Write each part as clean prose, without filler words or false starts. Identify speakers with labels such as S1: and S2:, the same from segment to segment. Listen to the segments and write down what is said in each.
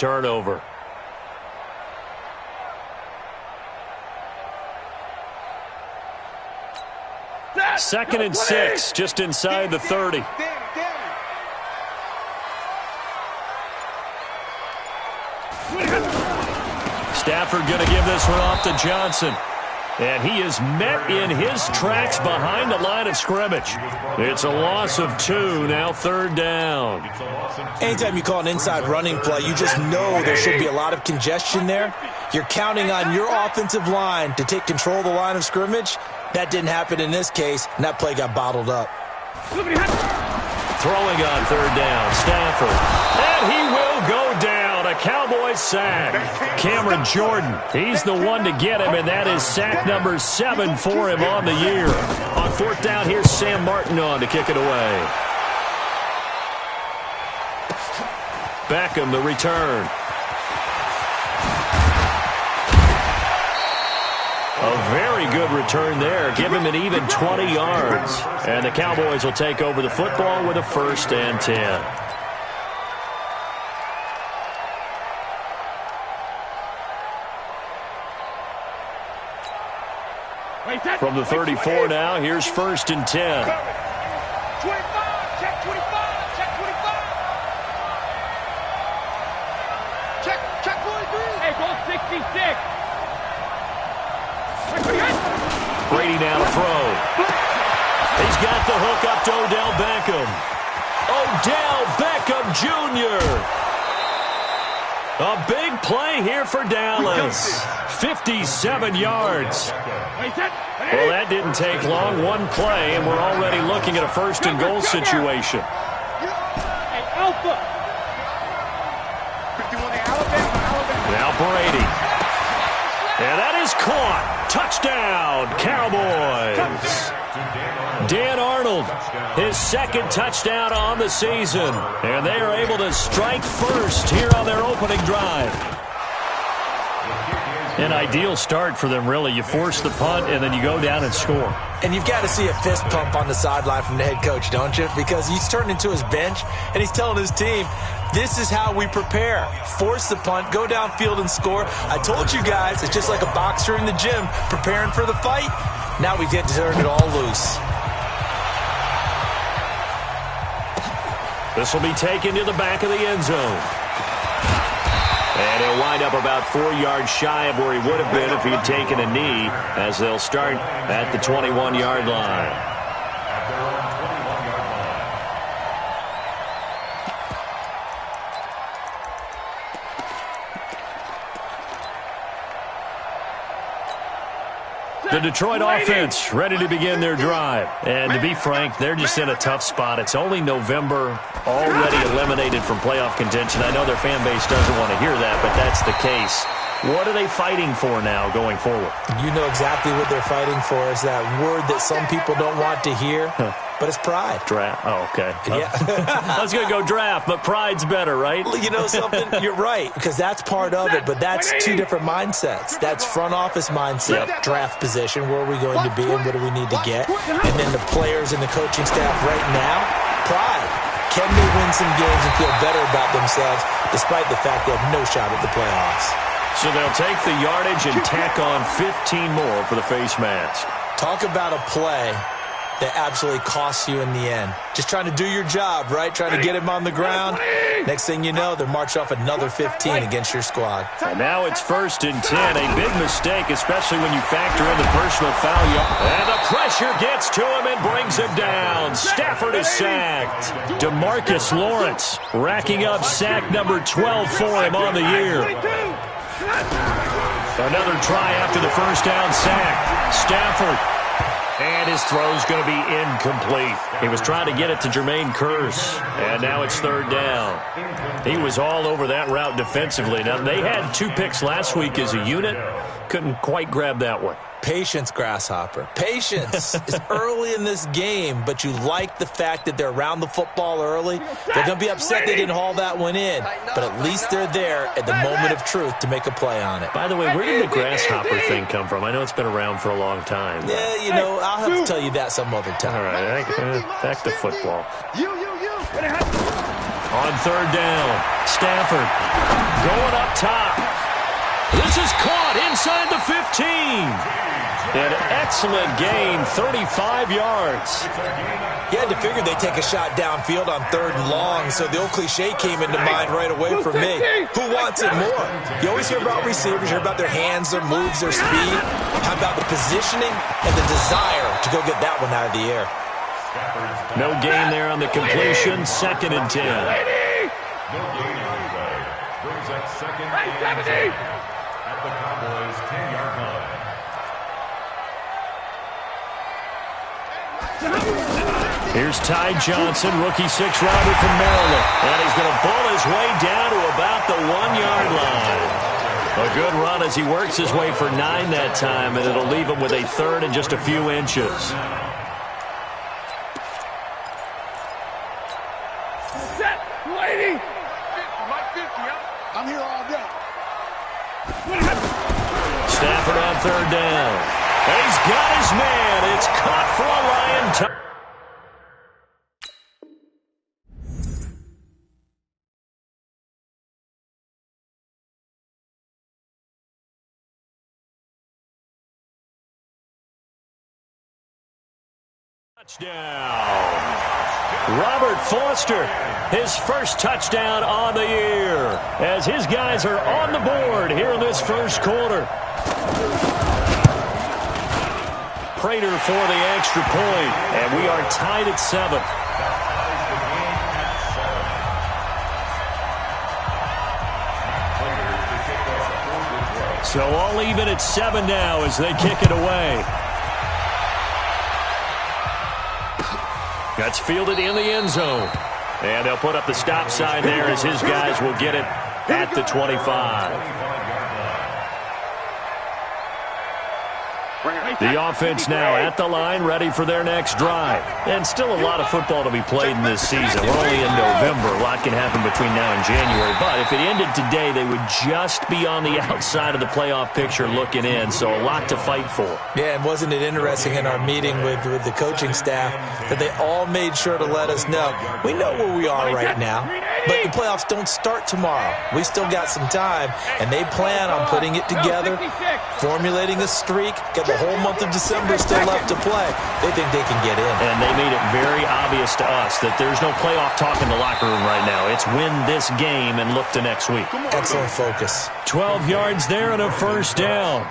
S1: Turnover. Second and 6, just inside the 30. Stafford going to give this one off to Johnson. And he is met in his tracks behind the line of scrimmage. It's a loss of 2, now third down.
S2: Anytime you call an inside running play, you just know there should be a lot of congestion there. You're counting on your offensive line to take control of the line of scrimmage. That didn't happen in this case, and that play got bottled up.
S1: Throwing on third down, Stafford. And he will go down. A Cowboys sack. Cameron Jordan, he's the one to get him, and that is sack number 7 for him on the year. On fourth down, here's Sam Martin on to kick it away. Beckham, the return. A very good return there. Give him an even 20 yards. And the Cowboys will take over the football with a 1st and 10. From the 34 now, here's 1st and 10.
S3: 25, check 25, check 25. Check 43. Hey, go 66.
S1: Brady now to throw. He's got the hook up to Odell Beckham. Odell Beckham Jr. A big play here for Dallas. 57 yards. Well, that didn't take long. One play, and we're already looking at a 1st and goal situation. Now Brady. And that is caught. Touchdown, Cowboys. Dan Arnold, his 2nd touchdown on the season. And they are able to strike first here on their opening drive. An ideal start for them, really. You force the punt, and then you go down and score.
S2: And you've got to see a fist pump on the sideline from the head coach, don't you? Because he's turned into his bench, and he's telling his team, this is how we prepare. Force the punt, go downfield and score. I told you guys, it's just like a boxer in the gym preparing for the fight. Now we get to turn it all loose.
S1: This will be taken to the back of the end zone. And he'll wind up about 4 yards shy of where he would have been if he had taken a knee, as they'll start at the 21-yard line. The Detroit offense ready to begin their drive. And to be frank, they're just in a tough spot. It's only November, already eliminated from playoff contention. I know their fan base doesn't want to hear that, but that's the case. What are they fighting for now going forward?
S2: You know exactly what they're fighting for. Is that word that some people don't want to hear, but it's pride.
S1: Draft. Oh, okay.
S2: Yeah.
S1: I was going to go draft, but pride's better, right?
S2: You know something? You're right, because that's part of it, but that's 2 different mindsets. That's front office mindset, draft position, where are we going to be and what do we need to get? And then the players and the coaching staff right now, pride. Can they win some games and feel better about themselves despite the fact they have no shot at the playoffs?
S1: So they'll take the yardage and tack on 15 more for the face mask.
S2: Talk about a play that absolutely costs you in the end. Just trying to do your job, right? Trying to get him on the ground. Next thing you know, they're marching off another 15 against your squad.
S1: And now it's 1st and 10. A big mistake, especially when you factor in the personal foul. And the pressure gets to him and brings him down. Stafford is sacked. DeMarcus Lawrence racking up sack number 12 for him on the year. Another try after the 1st down sack. Stafford. And his throw's going to be incomplete. He was trying to get it to Jermaine Kearse. And now it's 3rd down. He was all over that route defensively. Now, they had 2 picks last week as a unit. Couldn't quite grab that one.
S2: Patience, Grasshopper. Patience. It's early in this game, but you like the fact that they're around the football early. They're going to be upset they didn't haul that one in, but at least they're there at the moment of truth to make a play on it.
S1: By the way, where did the Grasshopper thing come from? I know it's been around for a long time.
S2: Yeah, you know, I'll have to tell you that some other time.
S1: All right, back to football. On third down, Stafford going up top. This is caught inside the 15. An excellent gain, 35 yards.
S2: You had to figure they'd take a shot downfield on third and long, so the old cliche came into mind right away for me. Who wants it more? You always hear about receivers, you hear about their hands, their moves, their speed. How about the positioning and the desire to go get that one out of the air?
S1: No gain there on the completion, 2nd and 10.
S4: Brings up 2nd and 10 at the Cowboys' 10-yard line.
S1: Here's Ty Johnson, rookie 6-rounder from Maryland. And he's going to pull his way down to about the 1-yard line. A good run as he works his way for 9 that time, and it'll leave him with a 3rd and just a few inches.
S3: Set, lady.
S5: I'm here all day.
S1: Stafford on third down. He's got his man. It's caught for a Lion touchdown. Robert Foster, his first touchdown on the year, as his guys are on the board here in this first quarter. Prater for the extra point, and we are tied at 7. So all even at 7 now as they kick it away. That's fielded in the end zone. And they'll put up the stop sign there as his guys will get it at the 25. The offense now at the line, ready for their next drive. And still a lot of football to be played in this season. We're only in November. A lot can happen between now and January. But if it ended today, they would just be on the outside of the playoff picture looking in. So a lot to fight for.
S2: Yeah, and wasn't it interesting in our meeting with the coaching staff that they all made sure to let us know, we know where we are right now, but the playoffs don't start tomorrow. We still got some time, and they plan on putting it together, formulating a streak, got the whole month of December still left to play. They think they can get in.
S1: And they made it very obvious to us that there's no playoff talk in the locker room right now. It's win this game and look to next week.
S2: Excellent focus.
S1: 12 yards there and a first down.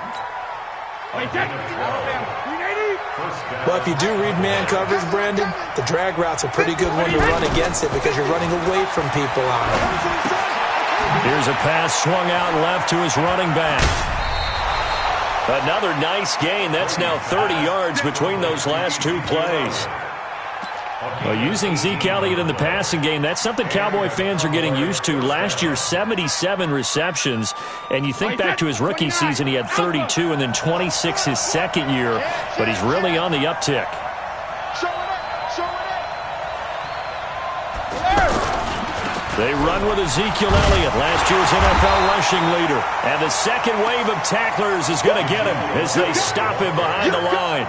S2: Well, if you do read man coverage, Brandon, the drag route's a pretty good one to run against it because you're running away from people on it.
S1: Here's a pass swung out left to his running back. Another nice gain. That's now 30 yards between those last 2 plays. Well, using Zeke Elliott in the passing game, that's something Cowboy fans are getting used to. Last year, 77 receptions. And you think back to his rookie season, he had 32 and then 26 his second year. But he's really on the uptick. They run with Ezekiel Elliott, last year's NFL rushing leader. And the second wave of tacklers is going to get him as they stop him behind the line.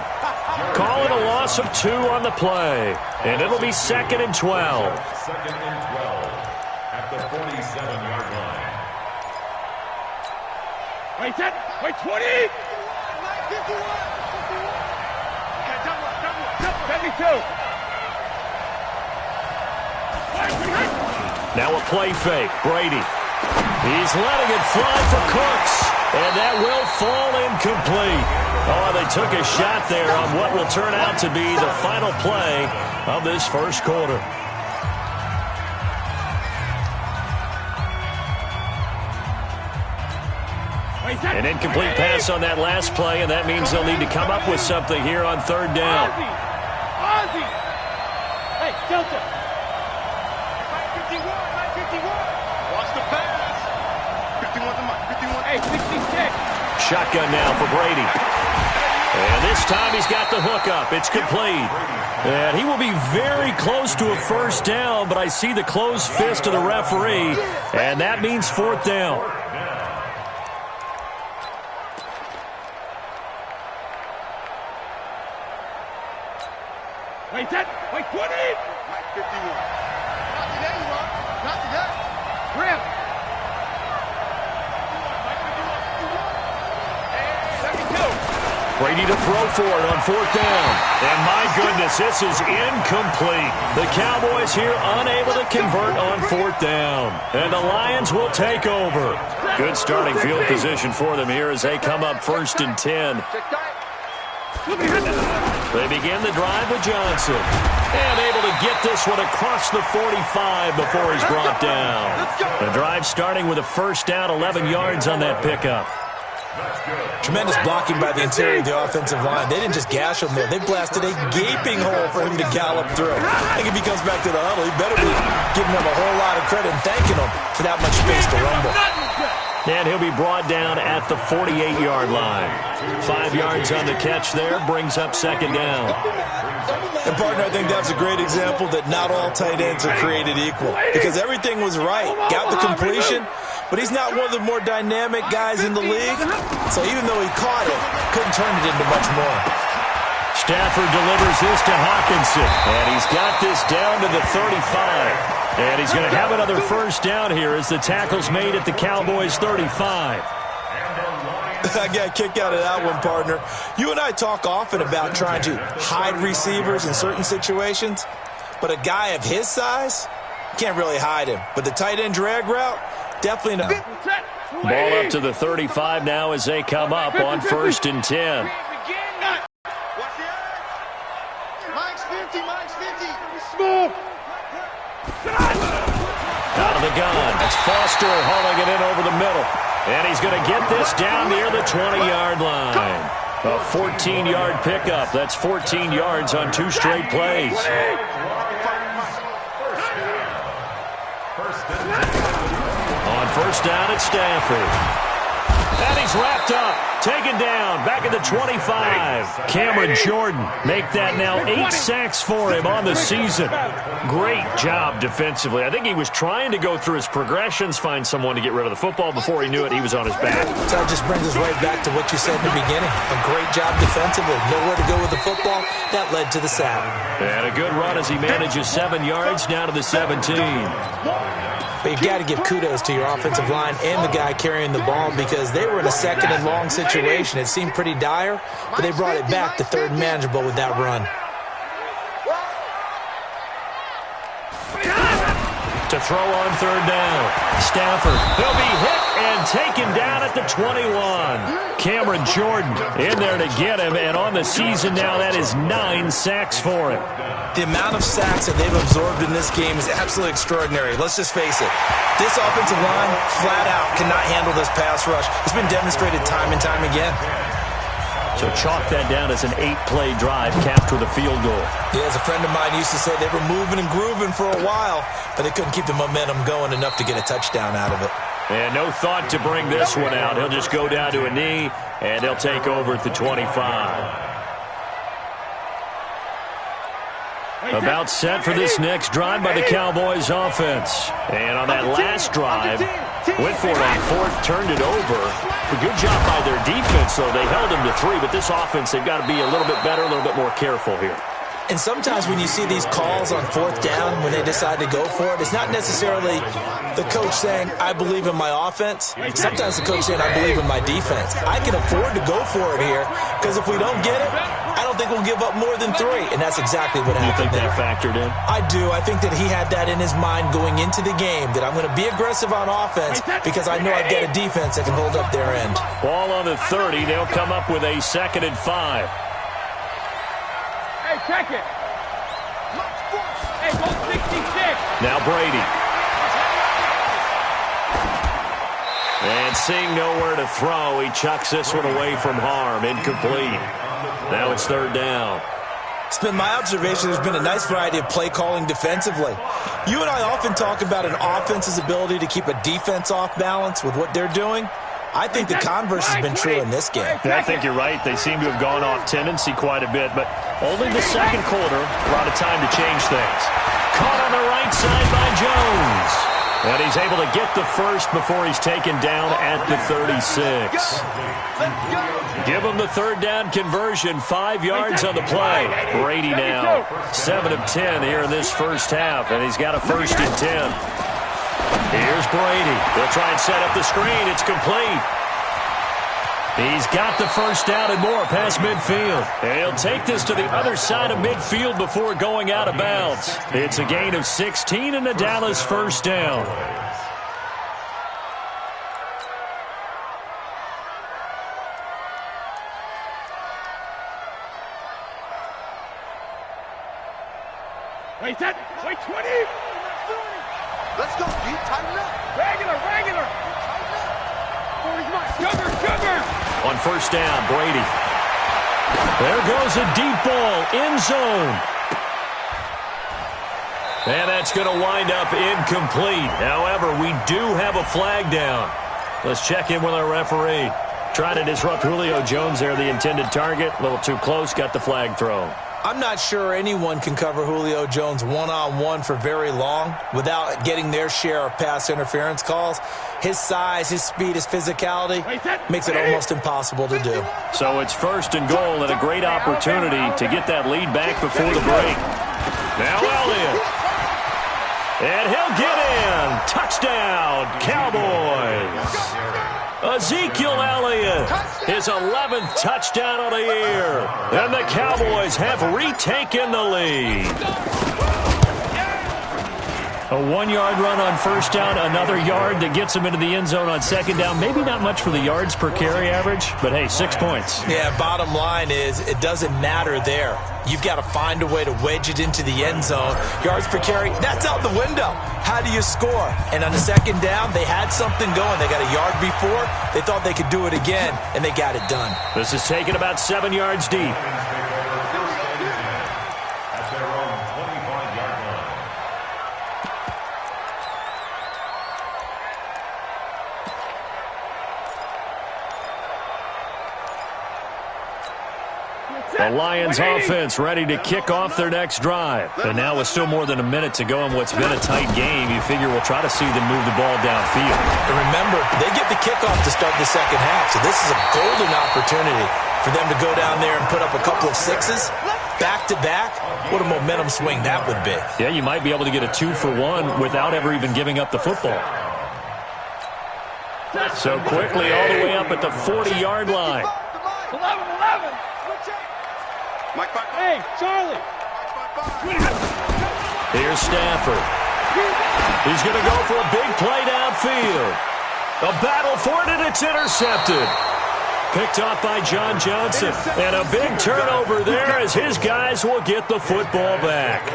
S1: Call it a loss of 2 on the play. And it'll be 2nd and 12.
S4: 2nd and 12 at the 47-yard line.
S3: Wait, 10. Wait, 20. 72.
S1: Now a play fake. Brady. He's letting it fly for Cooks. And that will fall incomplete. Oh, they took a shot there on what will turn out to be the final play of this first quarter. An incomplete pass on that last play, and that means they'll need to come up with something here on third down.
S3: Ozzie! Hey, Delta! 51. Watch the pass. 51 to Mike. 51. Hey, 66.
S1: Shotgun now for Brady. And this time he's got the hook up. It's complete. And he will be very close to a first down, but I see the closed fist of the referee, and that means 4th down.
S3: Wait, 10. Wait, 20. Mike, 51. There you are. Not
S1: Brady to throw for it on 4th down. And my goodness, this is incomplete. The Cowboys here unable to convert on 4th down. And the Lions will take over. Good starting field position for them here as they come up 1st and 10. They begin the drive with Johnson. And able to get this one across the 45 before he's brought down. The drive starting with a 1st down, 11 yards on that pickup.
S2: Tremendous blocking by the interior of the offensive line. They didn't just gash him there. They blasted a gaping hole for him to gallop through. I think if he comes back to the huddle, he better be giving them a whole lot of credit and thanking them for that much space to rumble.
S1: And he'll be brought down at the 48-yard line. 5 yards on the catch there, brings up 2nd down.
S2: And, partner, I think that's a great example that not all tight ends are created equal. Because everything was right. Got the completion, but he's not one of the more dynamic guys in the league. So even though he caught it, couldn't turn it into much more.
S1: Stafford delivers this to Hawkinson. And he's got this down to the 35. And he's going to have another 1st down here as the tackle's made at the Cowboys' 35.
S2: I got a kick out of that one, partner. You and I talk often about trying to hide receivers in certain situations, but a guy of his size, can't really hide him. But the tight end drag route, definitely not.
S1: Ball up to the 35 now as they come up on 1st and 10.
S3: Mike's 50, Mike's 50. Smooth.
S1: Out of the gun. It's Foster hauling it in over the middle. And he's going to get this down near the 20-yard line. A 14-yard pickup. That's 14 yards on 2 straight plays. On 1st down, it's Stafford. And he's wrapped up. Taken down. Back at the 25. Cameron Jordan make that now 8 sacks for him on the season. Great job defensively. I think he was trying to go through his progressions, find someone to get rid of the football. Before he knew it, he was on his back.
S2: So that just brings us right back to what you said in the beginning. A great job defensively. Nowhere to go with the football. That led to the sack.
S1: And a good run as he manages 7 yards down to the 17.
S2: But you got to give kudos to your offensive line and the guy carrying the ball because they were in a 2nd and long situation. It seemed pretty dire, but they brought it back to 3rd and manageable with that run.
S1: To throw on 3rd down. Stafford. He'll be hit and taken down at the 21. Cameron Jordan in there to get him, and on the season now, that is 9 sacks for him.
S2: The amount of sacks that they've absorbed in this game is absolutely extraordinary. Let's just face it. This offensive line, flat out, cannot handle this pass rush. It's been demonstrated time and time again.
S1: So chalk that down as an 8-play drive capped with a field goal.
S2: Yeah, as a friend of mine used to say, they were moving and grooving for a while, but they couldn't keep the momentum going enough to get a touchdown out of it.
S1: And no thought to bring this one out. He'll just go down to a knee, and they'll take over at the 25. About set for this next drive by the Cowboys offense. And on that last drive, went for it on 4th, turned it over. A good job by their defense, though. They held him to 3, but this offense, they've got to be a little bit better, a little bit more careful here.
S2: And sometimes when you see these calls on 4th down, when they decide to go for it, it's not necessarily the coach saying, I believe in my offense. Sometimes the coach saying, I believe in my defense. I can afford to go for it here, because if we don't get it, I don't think we'll give up more than 3. And that's exactly what happened.
S1: You think that factored in?
S2: I do. I think that he had that in his mind going into the game, that I'm going to be aggressive on offense because I know I've got a defense that can hold up their end.
S1: Ball on the 30. They'll come up with a 2nd and 5.
S3: Hey, check it. Hey, go 66.
S1: Now Brady. And seeing nowhere to throw, he chucks this one away from harm. Incomplete. Now it's 3rd down.
S2: It's been my observation there's been a nice variety of play calling defensively. You and I often talk about an offense's ability to keep a defense off balance with what they're doing. I think the converse has been true in this game.
S1: Yeah, I think you're right. They seem to have gone off tendency quite a bit, but only the 2nd quarter, a lot of time to change things. Caught on the right side by Jones. And he's able to get the 1st before he's taken down at the 36. Give him the 3rd down conversion, 5 yards on the play. Brady now, 7 of 10 here in this 1st half, and he's got a 1st and 10. Here's Brady. They'll try and set up the screen. It's complete. He's got the first down and more past midfield. And he'll take this to the other side of midfield before going out of bounds. It's a gain of 16 and a Dallas first down.
S3: Wait, 20. Let's go, Pete. Tighten up. Regular. 40's mine. Sugar.
S1: On first down, Brady. There goes a deep ball, end zone. And that's going to wind up incomplete. However, we do have a flag down. Let's check in with our referee. Trying to disrupt Julio Jones there, the intended target. A little too close, got the flag thrown.
S2: I'm not sure anyone can cover Julio Jones one-on-one for very long without getting their share of pass interference calls. His size, his speed, his physicality makes it almost impossible to do.
S1: So it's first and goal and a great opportunity to get that lead back before the break. Now Elliott. And he'll get in. Touchdown, Cowboys. Ezekiel Elliott, his 11th touchdown of the year. And the Cowboys have retaken the lead. A 1-yard run on first down, another yard that gets him into the end zone on second down. Maybe not much for the yards per carry average, but hey, 6 points.
S2: Yeah, bottom line is it doesn't matter there. You've got to find a way to wedge it into the end zone. Yards per carry, that's out the window. How do you score? And on the second down, they had something going. They got a yard before. They thought they could do it again, and they got it done.
S1: This is taken about 7 yards deep. The Lions offense ready to kick off their next drive. And now with still more than a minute to go in what's been a tight game, you figure we'll try to see them move the ball downfield.
S2: And remember, they get the kickoff to start the second half, so this is a golden opportunity for them to go down there and put up a couple of sixes back-to-back. What a momentum swing that would be.
S1: Yeah, you might be able to get a 2-for-1 without ever even giving up the football. So quickly all the way up at the 40-yard line.
S3: 11. Hey, Charlie.
S1: Here's Stafford. He's going to go for a big play downfield. A battle for it, and it's intercepted. Picked off by John Johnson. And a big turnover there as his guys will get the football back.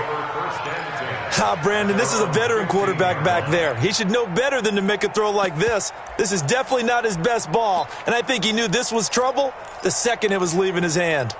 S2: Brandon, this is a veteran quarterback back there. He should know better than to make a throw like this. This is definitely not his best ball, and I think he knew this was trouble the second it was leaving his hand.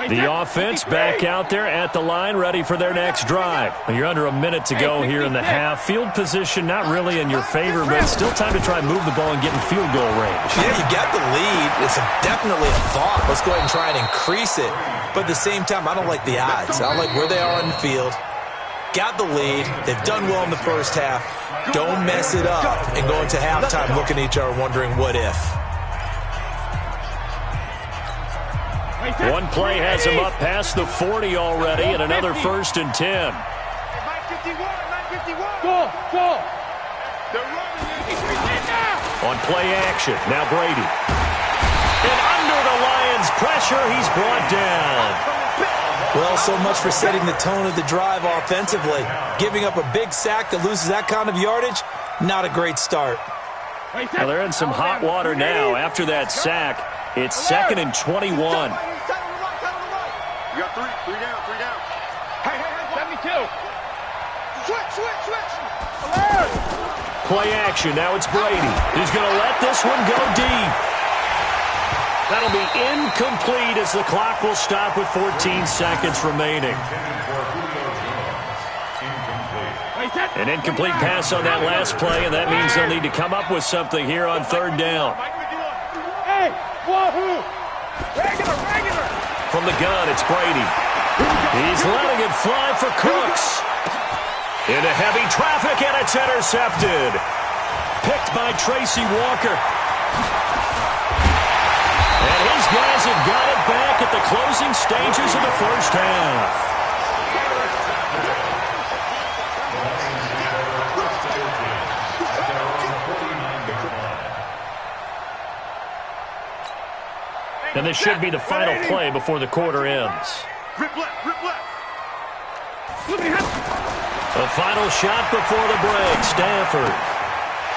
S1: The offense back out there at the line, ready for their next drive. You're under a minute to go here in the half. Field position not really in your favor, but still time to try and move the ball and get in field goal range.
S2: Yeah, you got the lead. It's definitely a thought. Let's go ahead and try and increase it. But at the same time, I don't like the odds. I don't like where they are on the field. Got the lead. They've done well in the first half. Don't mess it up and go into halftime looking at each other wondering what if.
S1: One play has him up past the 40 already, and another 1st and 10.
S3: Go.
S1: On play action, now Brady. And under the Lions' pressure, he's brought down.
S2: Well, so much for setting the tone of the drive offensively. Giving up a big sack that loses that kind of yardage, not a great start.
S1: Well, they're in some hot water now. After that sack, it's 2nd and 21.
S3: You got three down. Hey, 72. Switch.
S1: Play action, now it's Brady. He's going to let this one go deep. That'll be incomplete as the clock will stop with 14 seconds remaining. An incomplete pass on that last play, and that means they'll need to come up with something here on 3rd down.
S3: Hey, wahoo! Regular!
S1: From the gun, it's Brady. He's letting it fly for Cooks. Into heavy traffic, and it's intercepted. Picked by Tracy Walker. And his guys have got it back at the closing stages of the first half. this should be the final play before the quarter ends.
S3: Rip left, rip left.
S1: The final shot before the break, Stanford.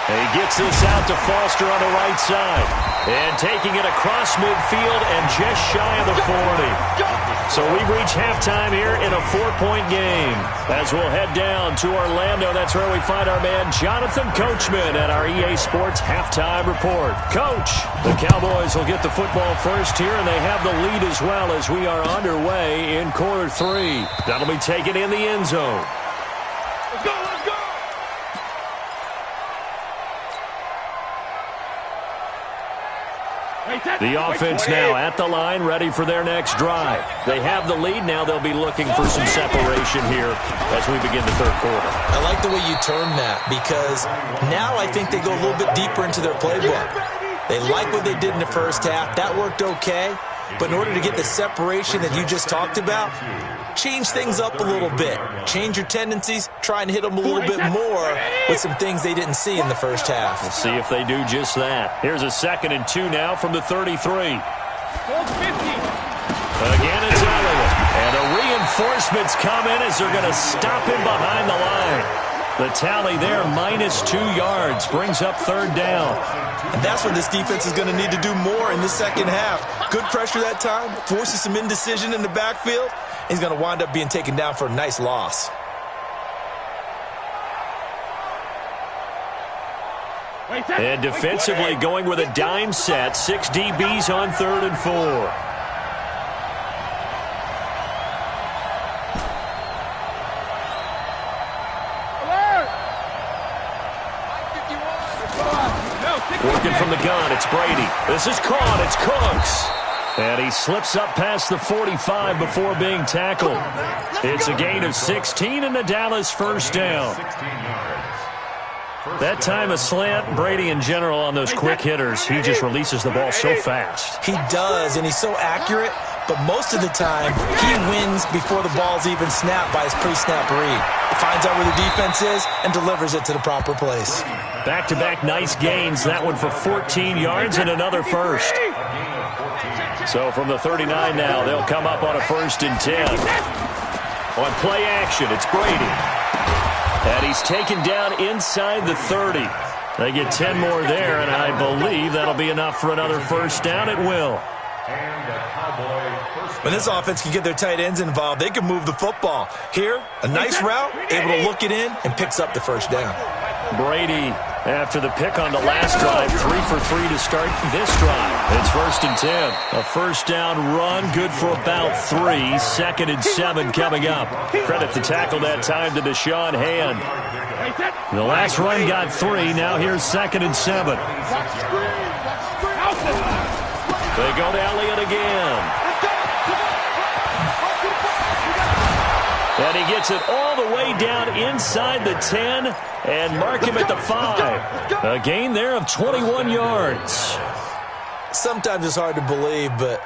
S1: He gets this out to Foster on the right side. And taking it across midfield and just shy of the 40. So we've reached halftime here in a 4-point game. As we'll head down to Orlando, that's where we find our man Jonathan Coachman at our EA Sports Halftime Report. Coach, the Cowboys will get the football first here, and they have the lead as well as we are underway in quarter 3. That'll be taken in the end zone.
S3: Let's go, let's go.
S1: The offense now at the line, ready for their next drive. They have the lead. Now they'll be looking for some separation here as we begin the third quarter.
S2: I like the way you term that because now I think they go a little bit deeper into their playbook. They like what they did in the first half. That worked okay. But in order to get the separation that you just talked about, change things up a little bit. Change your tendencies. Try and hit them a little bit more with some things they didn't see in the first half.
S1: We'll see if they do just that. Here's a 2nd and 2 now from the 33. Again, it's Elliott. And the reinforcements come in as they're going to stop him behind the line. The tally there, -2 yards, brings up 3rd down.
S2: And that's what this defense is going to need to do more in the second half. Good pressure that time, forces some indecision in the backfield. He's going to wind up being taken down for a nice loss.
S1: And defensively going with a dime set, 6 DBs on 3rd and 4. Working from the gun, it's Brady. This is caught, it's Cooks. And he slips up past the 45 before being tackled. It's a gain of 16 and the Dallas 1st down. That time a slant, Brady in general on those quick hitters, he just releases the ball so fast.
S2: He does, and he's so accurate, but most of the time he wins before the ball's even snapped by his pre-snap read. He finds out where the defense is and delivers it to the proper place.
S1: Back-to-back nice gains, that one for 14 yards and another 1st. So from the 39 now, they'll come up on a 1st and 10. On play action, it's Brady. And he's taken down inside the 30. They get 10 more there, and I believe that'll be enough for another 1st down. It will.
S2: When this offense can get their tight ends involved, they can move the football. Here, a nice route, able to look it in, and picks up the 1st down.
S1: Brady, after the pick on the last drive, 3 for 3 to start this drive. It's 1st and 10. A 1st down run, good for about 3. 2nd and 7 coming up. Credit the tackle that time to Deshaun Hand. The last run got 3. Now here's 2nd and 7. They go to Elliott again. And he gets it all the way down inside the 10 and mark him at the 5. A gain there of 21 yards.
S2: Sometimes it's hard to believe, but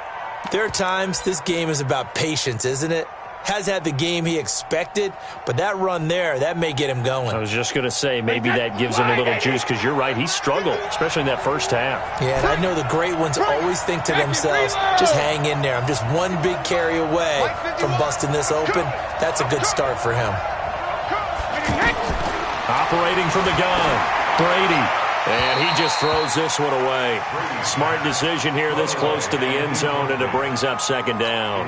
S2: there are times this game is about patience, isn't it? Has had the game he expected, but that run there, that may get him going.
S1: I was just going to say, maybe that gives him a little juice because you're right, he struggled, especially in that first half.
S2: Yeah, and I know the great ones always think to themselves, just hang in there. I'm just one big carry away from busting this open. That's a good start for him.
S1: Operating from the gun, Brady. And he just throws this one away. Smart decision here this close to the end zone, and it brings up 2nd down.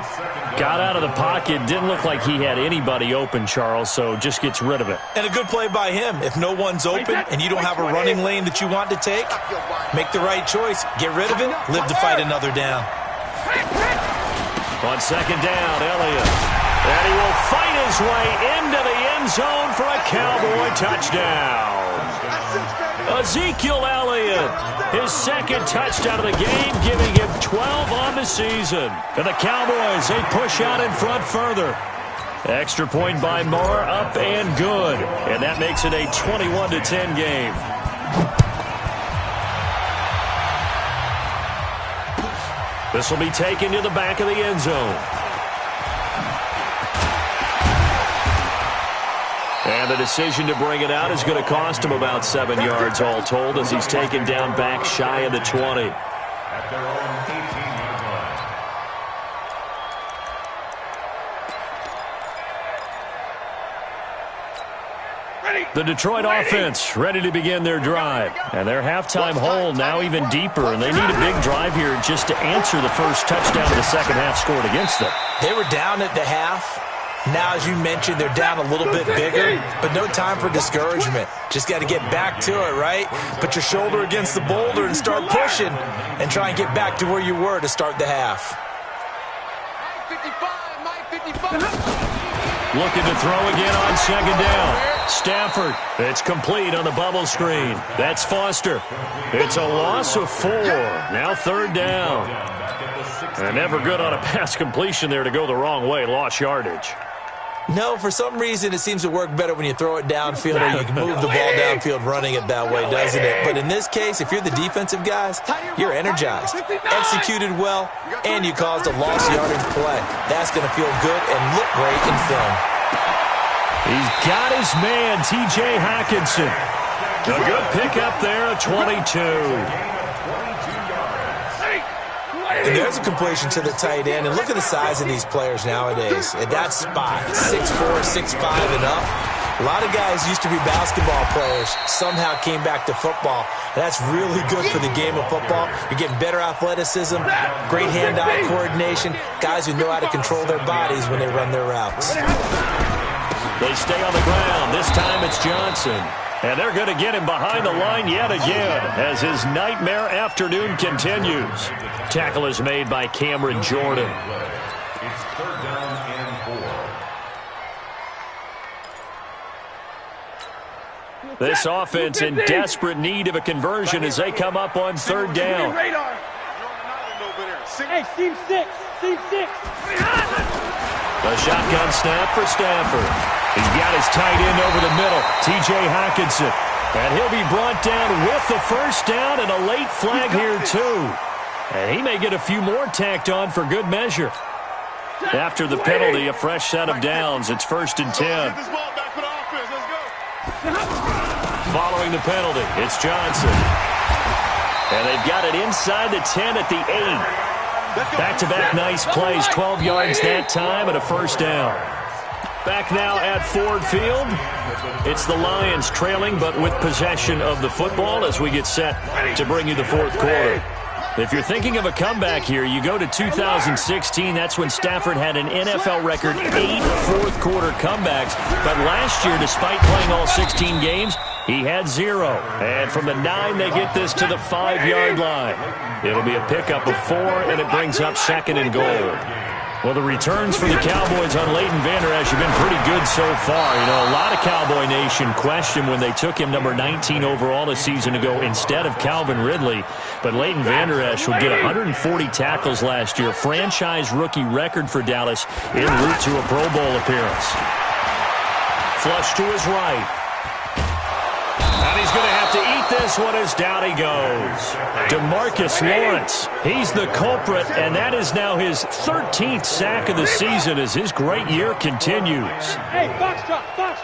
S1: Got out of the pocket. Didn't look like he had anybody open, Charles, so just gets rid of it.
S2: And a good play by him. If no one's open and you don't have a running lane that you want to take, make the right choice. Get rid of it. Live to fight another down.
S1: On 2nd down, Elliott. And he will fight his way into the end zone for a Cowboy touchdown. Ezekiel Elliott, his 2nd touchdown of the game, giving him 12 on the season. And the Cowboys, they push out in front further. Extra point by Moore, up and good. And that makes it a 21-10 game. This will be taken to the back of the end zone. And the decision to bring it out is going to cost him about 7 yards all told as he's taken down back shy of the 20. The Detroit offense ready to begin their drive. And their halftime hole now even deeper, and they need a big drive here just to answer the first touchdown of the second half scored against them.
S2: They were down at the half. Now, as you mentioned, they're down a little bit bigger, but no time for discouragement. Just got to get back to it, right? Put your shoulder against the boulder and start pushing and try and get back to where you were to start the half.
S1: Looking to throw again on second down. Stafford. It's complete on the bubble screen. That's Foster. It's a loss of 4. Now third down. And never good on a pass completion there to go the wrong way. Lost yardage.
S2: No, for some reason it seems to work better when you throw it downfield or you can move the ball downfield running it that way, doesn't it? But in this case, if you're the defensive guys, you're energized, executed well, and you caused a lost yardage play. That's going to feel good and look great in film.
S1: He's got his man, T.J. Hockenson. A good pickup there, a 22.
S2: And there's a completion to the tight end. And look at the size of these players nowadays. At that spot, 6'4", 6'5", and up. A lot of guys used to be basketball players, somehow came back to football. That's really good for the game of football. You're getting better athleticism, great hand-eye coordination, guys who know how to control their bodies when they run their routes.
S1: They stay on the ground. This time it's Johnson. And they're going to get him behind the line yet again as his nightmare afternoon continues. Tackle is made by Cameron Jordan.
S4: It's third down and 4.
S1: This offense in desperate need of a conversion as they come up on third down.
S5: Hey, seam 6.
S1: A shotgun snap for Stafford. He's got his tight end over the middle, T.J. Hockenson. And he'll be brought down with the first down and a late flag here, too. And he may get a few more tacked on for good measure. After the penalty, a fresh set of downs. It's 1st and 10. Following the penalty, it's Johnson. And they've got it inside the 10 at the 8. Back-to-back nice plays, 12 yards that time and a first down. Back now at Ford Field. It's the Lions trailing, but with possession of the football as we get set to bring you the fourth quarter. If you're thinking of a comeback here, you go to 2016. That's when Stafford had an NFL record 8 fourth-quarter comebacks. But last year, despite playing all 16 games, he had 0. And from the 9, they get this to the 5-yard line. It'll be a pickup of 4, and it brings up 2nd and goal. Well, the returns for the Cowboys on Leighton Vander Esch have been pretty good so far. You know, a lot of Cowboy Nation questioned when they took him number 19 overall a season ago instead of Calvin Ridley. But Leighton Vander Esch would get 140 tackles last year, franchise rookie record for Dallas en route to a Pro Bowl appearance. Flush to his right. And he's going to have to eat this one as down he goes. DeMarcus Lawrence, he's the culprit, and that is now his 13th sack of the season as his great year continues.
S5: Hey, box truck.
S3: Hey.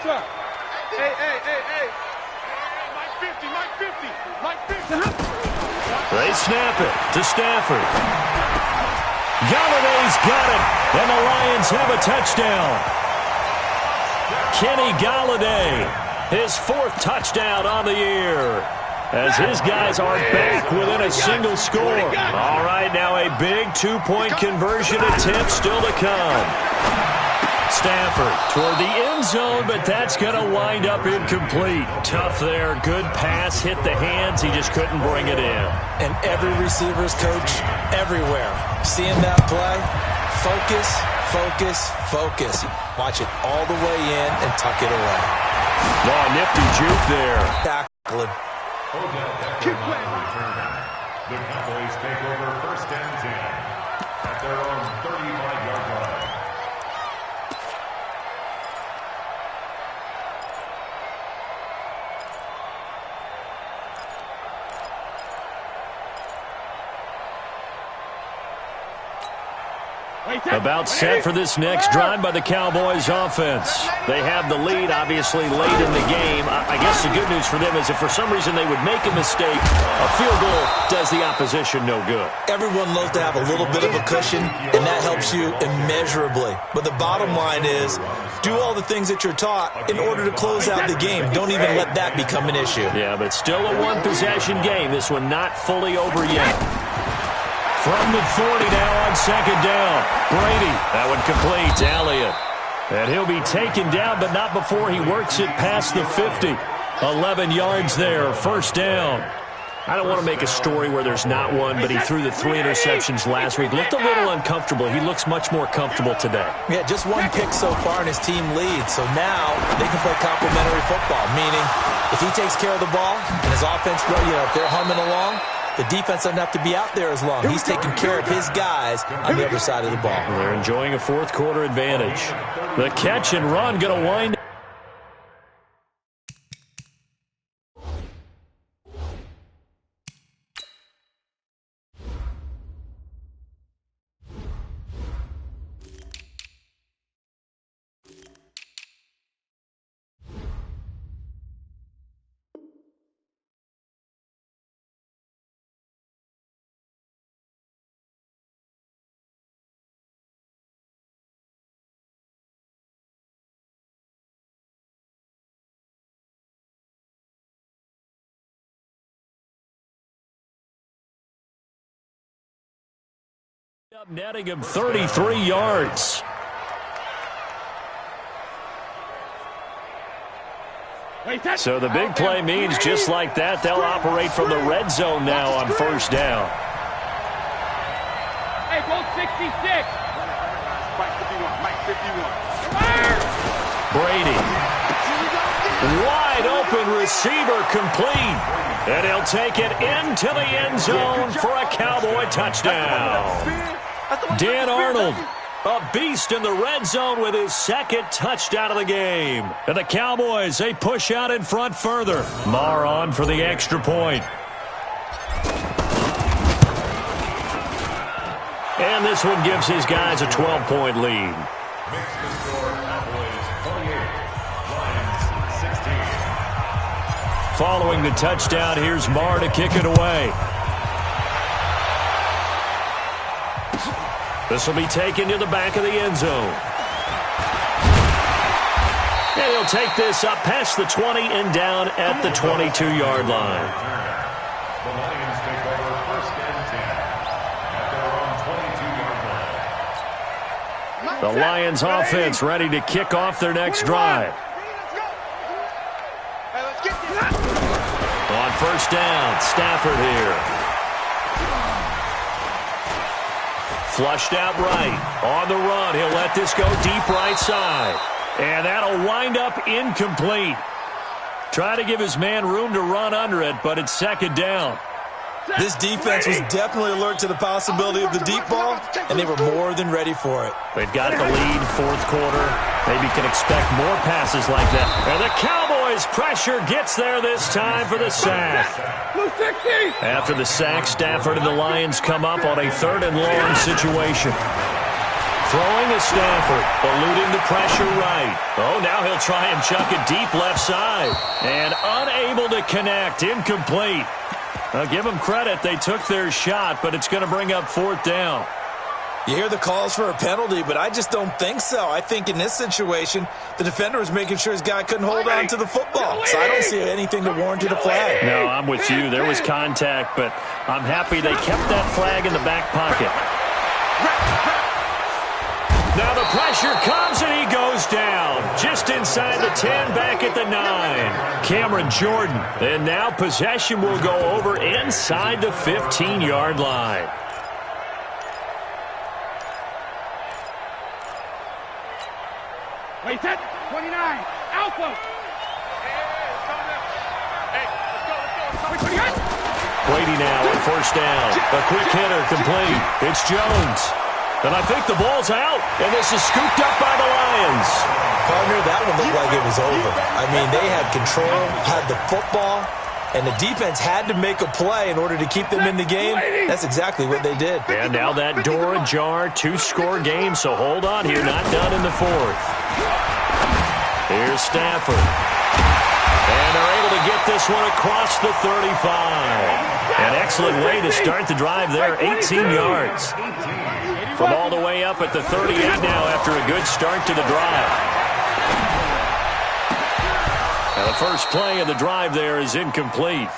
S3: Mike 50.
S1: They snap it to Stafford. Galladay's got it, and the Lions have a touchdown. Kenny Galladay. His 4th touchdown on the year as his guys are back within a single score. All right, now a big 2-point conversion attempt still to come. Stafford toward the end zone, but that's going to wind up incomplete. Tough there. Good pass. Hit the hands. He just couldn't bring it in.
S2: And every receiver's coach everywhere. Seeing that play, focus. Watch it all the way in and tuck it away.
S1: Oh, nifty juke there.
S2: Tackling.
S4: The Cowboys take over 1st and 10 at their own 35-yard line.
S1: About set for this next drive by the Cowboys offense. They have the lead, obviously, late in the game. I guess the good news for them is if for some reason they would make a mistake, a field goal does the opposition no good.
S2: Everyone loves to have a little bit of a cushion, and that helps you immeasurably. But the bottom line is, do all the things that you're taught in order to close out the game. Don't even let that become an issue.
S1: Yeah, but still a one-possession game. This one not fully over yet. From the 40 now on second down. Brady, that one completes. Elliott. And he'll be taken down, but not before he works it past the 50. 11 yards there, first down. I don't want to make a story where there's not one, but he threw the 3 interceptions last week. Looked a little uncomfortable. He looks much more comfortable today.
S2: Yeah, just one pick so far and his team leads. So now they can play complementary football, meaning if he takes care of the ball and his offense, if they're humming along, the defense doesn't have to be out there as long. He's taking care of his guys on the other side of the ball.
S1: They're enjoying a fourth quarter advantage. The catch and run going to wind up. Up netting him 33 yards. So the big play means just like that, they'll operate from the red zone now on first down.
S3: Hey, go 66. Mike 51.
S1: Brady. Wide open receiver complete. And he'll take it into the end zone for a Cowboy touchdown. Dan Arnold, a beast in the red zone with his second touchdown of the game. And the Cowboys, they push out in front further. Marr on for the extra point. And this one gives his guys a 12-point lead. Following the touchdown, here's Marr to kick it away. This will be taken to the back of the end zone. And he'll take this up past the 20 and down at the 22-yard line.
S4: The Lions take over first and 10 at their own 22-yard line.
S1: The Lions offense ready to kick off their next drive. On first down, Stafford here. Flushed out right. On the run, he'll let this go deep right side. And that'll wind up incomplete. Try to give his man room to run under it, but it's second down.
S2: This defense was definitely alert to the possibility of the deep ball, and they were more than ready for it.
S1: They've got the lead, fourth quarter. Maybe can expect more passes like that. And the Cowboys' pressure gets there this time for the sack. After the sack, Stafford and the Lions come up on a 3rd and long situation. Throwing to Stafford, eluding the pressure right. Oh, now he'll try and chuck it deep left side. And unable to connect, incomplete. I'll give them credit. They took their shot, but it's going to bring up 4th down.
S2: You hear the calls for a penalty, but I just don't think so. I think in this situation, the defender was making sure his guy couldn't hold on to the football. So I don't see anything that warranted a flag.
S1: No, I'm with you. There was contact, but I'm happy they kept that flag in the back pocket. Now the pressure comes and he goes down. Just inside the 10, back at the 9. Cameron Jordan. And now possession will go over inside the 15-yard line.
S3: Wait, set. 29. Alpha.
S1: Brady now on first down. A quick hitter complete. It's Jones. And I think the ball's out, and this is scooped up by the Lions.
S2: Partner, that one looked like it was over. I mean, they had control, had the football, And the defense had to make a play in order to keep them in the game. That's exactly what they did.
S1: And now that door ajar, 2-score game, so hold on here, not done in the fourth. Here's Stafford. And they're able to get this one across the 35. An excellent way to start the drive there, 18 yards. From all the way up at the 38 now after a good start to the drive. Now the first play of the drive there is incomplete.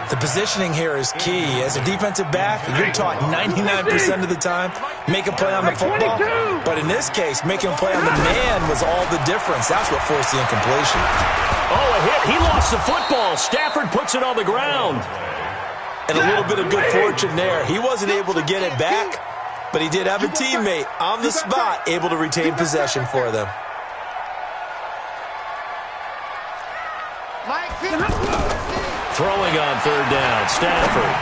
S2: The positioning here is key. As a defensive back, you're taught 99% of the time, make a play on the football. But in this case, making a play on the man was all the difference. That's what forced the incompletion.
S1: Oh, a hit. He lost the football. Stafford puts it on the ground.
S2: And a little bit of good fortune there. He wasn't able to get it back, but he did have a teammate on the spot able to retain possession for them.
S1: Throwing on third down, Stafford.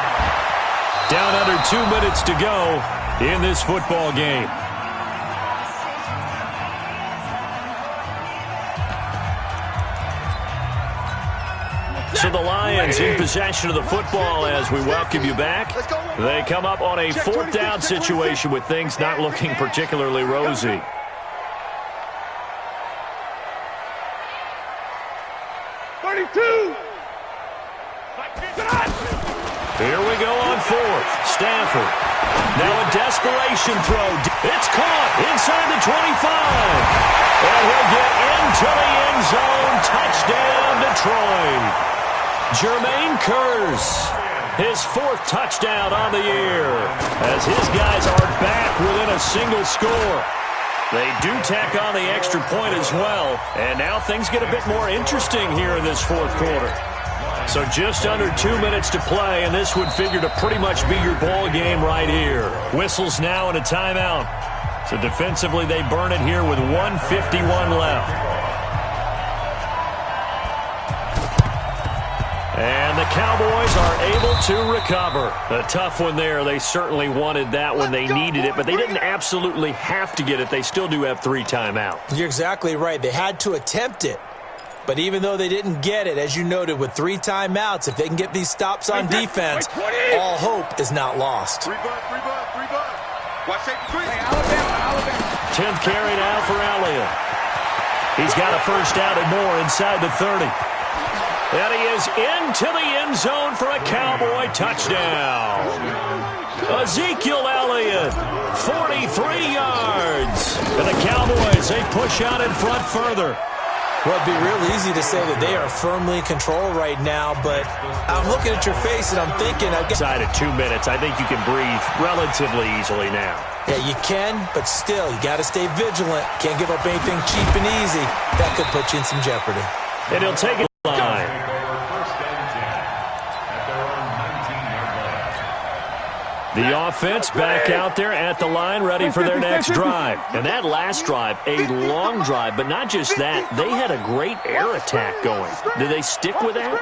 S1: Down under 2 minutes to go in this football game. So the Lions in possession of the football as we welcome you back. They come up on a fourth down situation with things not looking particularly rosy. Here we go on fourth. Stafford. Now a desperation throw. It's caught inside the 25. And he'll get into the end zone. Touchdown, Detroit. Jermaine Kearse. His fourth touchdown on the year. As his guys are back within a single score. They do tack on the extra point as well. And now things get a bit more interesting here in this fourth quarter. So just under 2 minutes to play, and this would figure to pretty much be your ball game right here. Whistles now and a timeout. So defensively, they burn it here with 1:51 left. And the Cowboys are able to recover. A tough one there. They certainly wanted that when they needed it, but they didn't absolutely have to get it. They still do have 3 timeouts.
S2: You're exactly right. They had to attempt it. But even though they didn't get it, as you noted, with 3 timeouts, if they can get these stops on defense, all hope is not lost.
S1: 10th carry now for Elliott. He's got a first down and more inside the 30. And he is into the end zone for a Cowboy touchdown. Ezekiel Elliott, 43 yards. And the Cowboys, they push out in front further.
S2: Well, it'd be real easy to say that they are firmly in control right now, but I'm looking at your face and I'm thinking...
S1: Inside of 2 minutes, I think you can breathe relatively easily now.
S2: Yeah, you can, but still, you got to stay vigilant. Can't give up anything cheap and easy. That could put you in some jeopardy.
S1: And he'll take it line. The offense back out there at the line, ready for their next drive. And that last drive, a long drive, but not just that. They had a great air attack going. Do they stick with that?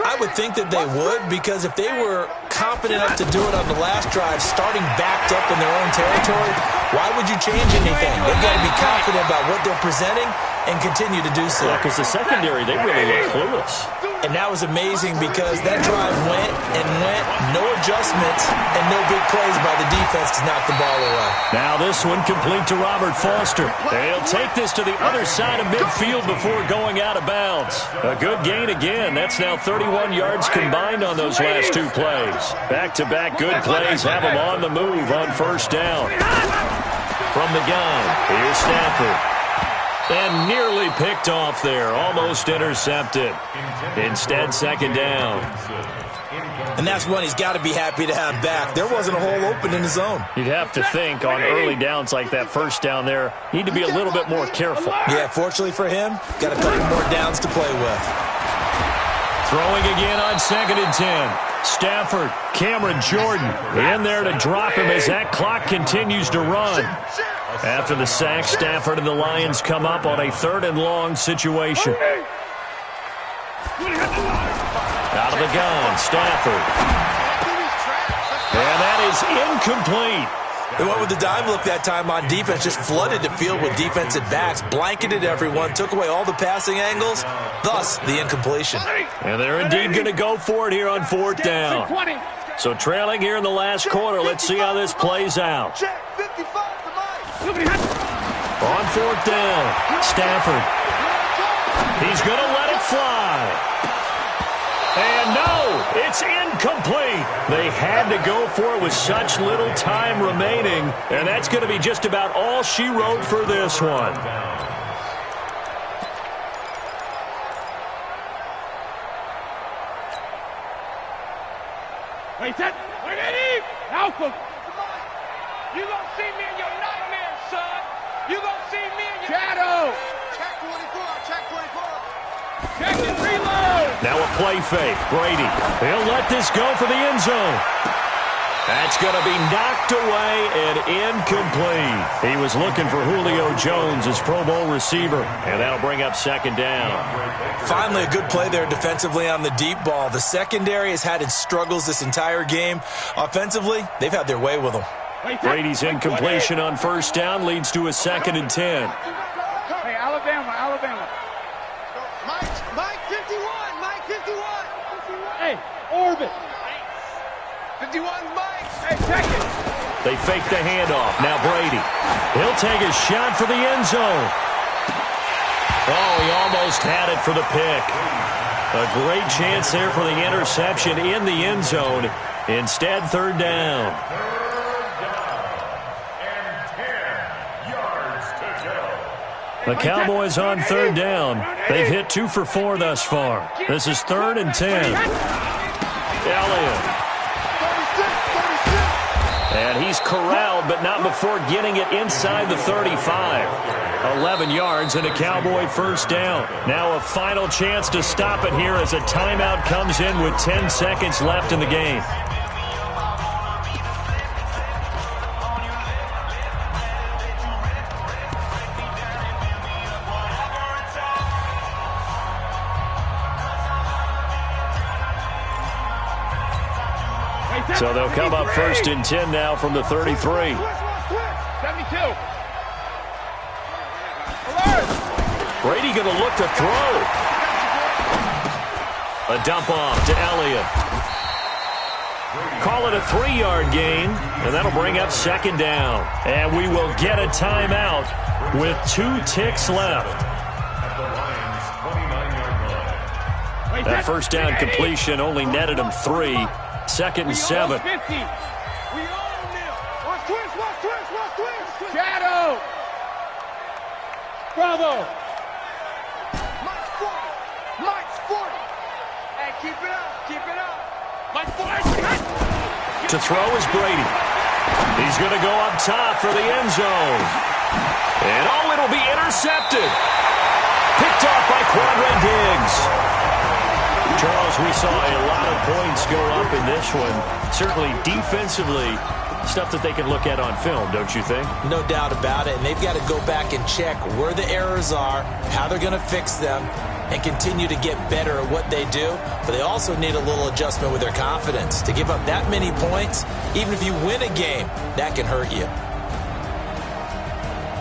S2: I would think that they would, because if they were confident enough to do it on the last drive, starting backed up in their own territory, why would you change anything? They've got to be confident about what they're presenting and continue to do so.
S1: Yeah, because the secondary, they really look clueless.
S2: And that was amazing because that drive went and went, no adjustments, and no big plays by the defense to knock the ball away.
S1: Now this one complete to Robert Foster. They'll take this to the other side of midfield before going out of bounds. A good gain again. That's now 31 yards combined on those last 2 plays. Back-to-back good plays have them on the move on first down. From the gun, here's Stafford. And nearly picked off there. Almost intercepted. Instead, second down.
S2: And that's one he's got to be happy to have back. There wasn't a hole open in the zone.
S1: You'd have to think on early downs like that first down there, need to be a little bit more careful.
S2: Yeah, fortunately for him, got a couple more downs to play with.
S1: Throwing again on 2nd and 10. Stafford, Cameron Jordan in there to drop him as that clock continues to run. After the sack, Stafford and the Lions come up on a 3rd and long situation. Out of the gun, Stafford. And that is incomplete.
S2: They went with the dime look that time on defense, just flooded the field with defensive backs, blanketed everyone, took away all the passing angles, thus the incompletion.
S1: And they're indeed going to go for it here on 4th down. So trailing here in the last quarter, let's see how this plays out. On 4th down, Stafford. He's going to let it fly. And no, it's incomplete. They had to go for it with such little time remaining, and that's going to be just about all she wrote for this one.
S3: Wait, Alpha. You gonna see me in your nightmares, son. You gonna see me in your shadow. Check 24. Check 24. Check and reload.
S1: Now a play fake. Brady. He'll let this go for the end zone. That's going to be knocked away and incomplete. He was looking for Julio Jones, his Pro Bowl receiver, and that'll bring up 2nd down.
S2: Finally, a good play there defensively on the deep ball. The secondary has had its struggles this entire game. Offensively, they've had their way with them.
S1: Brady's incompletion on 1st down leads to a 2nd and 10.
S3: Hey, Alabama. Mike 51. Hey, Orbit. 51, Mike. Hey, check it.
S1: They fake the handoff. Now Brady. He'll take a shot for the end zone. Oh, he almost had it for the pick. A great chance there for the interception in the end zone. Instead, 3rd down.
S4: And 10 yards to go.
S1: The Cowboys on 3rd down. They've hit 2 for 4 thus far. This is 3rd and 10. Elliott. And he's corralled, but not before getting it inside the 35. 11 yards and a Cowboy 1st down. Now a final chance to stop it here as a timeout comes in with 10 seconds left in the game. So they'll come up 1st and 10 now from the 33.
S3: 72.
S1: Brady going to look to throw. A dump off to Elliott. Call it a 3-yard gain, and that'll bring up 2nd down. And we will get a timeout with 2 ticks left. That 1st down completion only netted him 3. 2nd and 7.
S3: We own them. Watch twist. Shadow. Bravo. Mike's 40. Hey, keep it up. Mike's 40.
S1: To throw is Brady. He's going to go up top for the end zone. And it'll be intercepted. Picked off by Quadron Diggs. Charles, we saw a lot of points go up in this one. Certainly defensively, stuff that they can look at on film, don't you think?
S2: No doubt about it, and they've got to go back and check where the errors are, how they're going to fix them, and continue to get better at what they do. But they also need a little adjustment with their confidence. To give up that many points, even if you win a game, that can hurt you.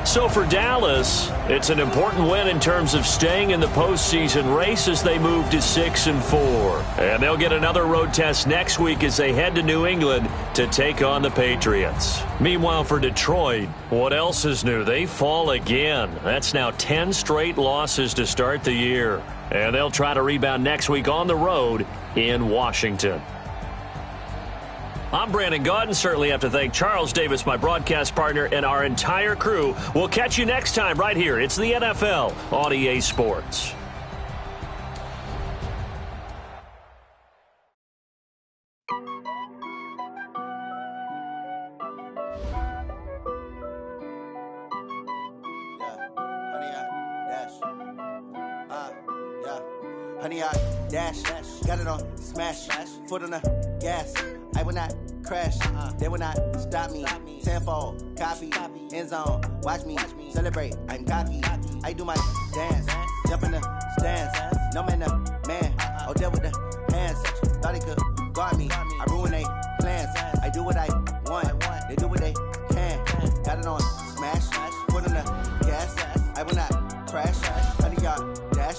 S1: So for Dallas, it's an important win in terms of staying in the postseason race as they move to 6-4. And they'll get another road test next week as they head to New England to take on the Patriots. Meanwhile, for Detroit, what else is new? They fall again. That's now 10 straight losses to start the year. And they'll try to rebound next week on the road in Washington. I'm Brandon Gaudin. Certainly have to thank Charles Davis, my broadcast partner, and our entire crew. We'll catch you next time right here. It's the NFL on EA Sports.
S5: Honey, I dash, got it on smash, foot on the gas. I will not crash, they will not stop me. Tenfold, copy, end zone, watch me celebrate. I'm cocky, I do my dance, jump in the stands. No man, the man, oh, there with the hands. Thought he could guard me, I ruin they plans. I do what I want, they do what they can. got it on smash, foot on the gas. I will not crash. 100 yard dash,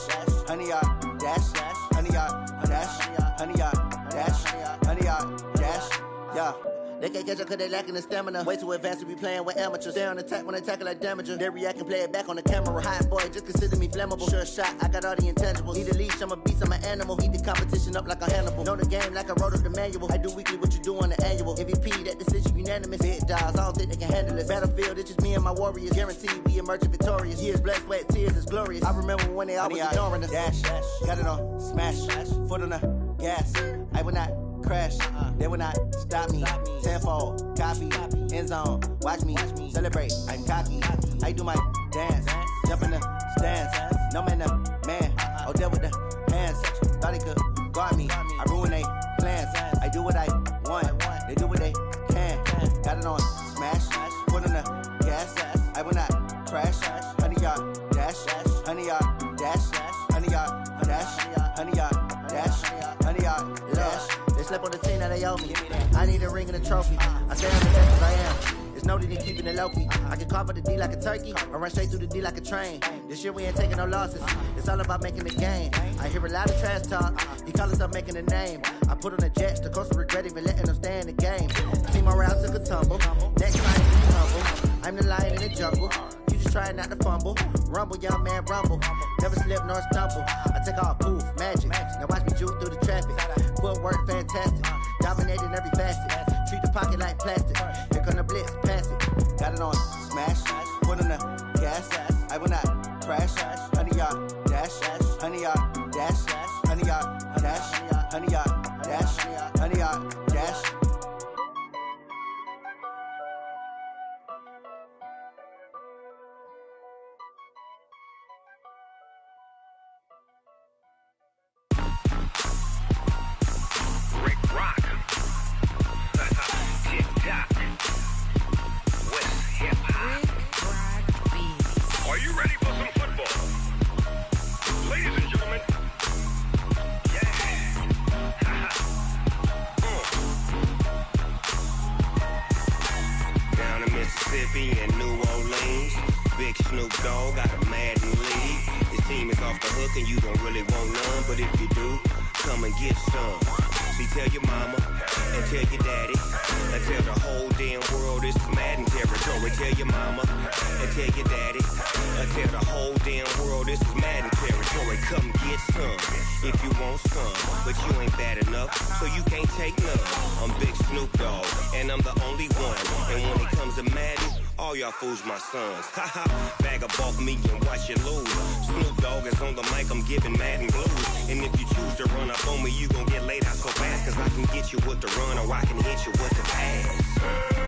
S5: 100 yard dash, 100 yard dash, 100 yard dash, 100 yard dash. Yeah. They can't catch up cause they lacking the stamina. Way too advanced to be playing with amateurs. Stay on attack when they tackle like damager. They react and play it back on the camera. Hot boy, just consider me flammable. Sure shot, I got all the intangibles. Need a leash, I'm a beast, I'm an animal. Heat the competition up like a Hannibal. Know the game like I wrote up the manual. I do weekly what you do on the annual. MVP, that decision unanimous. Big dogs, I don't think they can handle it. Battlefield, it's just me and my warriors. Guaranteed we emerging victorious. Years, blood, sweat, tears, it's glorious. I remember when they always ignoring us. Dash, got it on smash, foot on the gas. I will not crash, they will not stop me. Tenfold, copy, end zone, watch me celebrate. I'm cocky, I do my dance, jump in the stands. No man, the man, oh there with the hands. Thought he could guard me, I ruin they plans. I do what I want, they do what they can. Got it on smash, foot on the gas. I will not crash. 100 yard dash, 100 yard dash, 100 yard dash, 100 yard dash, 100 yard dash. They slept on the team that they owe me. I need a ring and a trophy. I say I'm the best as I am. There's no need in keeping it low-key. I can carve up the D like a turkey or run straight through the D like a train. This year we ain't taking no losses. It's all about making the game. I hear a lot of trash talk. He call us up making a name. I put on the Jets. The coach will regret even letting them stay in the game. Team morale took a tumble. Next time be humble. I'm the lion in the jungle. You just trying not to fumble. Rumble, young man, rumble. Never slip nor stumble. I take off, poof, magic. Now watch me juke through the traffic. Footwork fantastic. Dominating every facet. Treat the pocket like plastic. Here come the blitz, pass it. Got it on smash. Foot on the gas. I will not crash. 100 yard dash. 100 yard dash. 100 yard dash. 100 yard dash. 100 yard dash.
S3: Are you ready for some football? Ladies and gentlemen, yeah.
S6: Down in Mississippi and New Orleans, Big Snoop Dogg got a Madden lead. His team is off the hook and you don't really want none, but if you do, come and get some. See, tell your mama and tell your daddy and tell the whole damn world this is Madden territory. Tell your mama and tell your daddy and tell the whole damn world this is Madden territory. Come get some if you want some, but you ain't bad enough, so you can't take none. I'm Big Snoop Dogg and I'm the only one, and when it comes to Madden, all y'all fools my sons. Haha, bag of off me and watch you lose. Snoop Dogg is on the mic, I'm giving Madden blues. And if you choose to run up on me, you gon' get laid out so fast, cause I can get you with the run or I can hit you with the pass.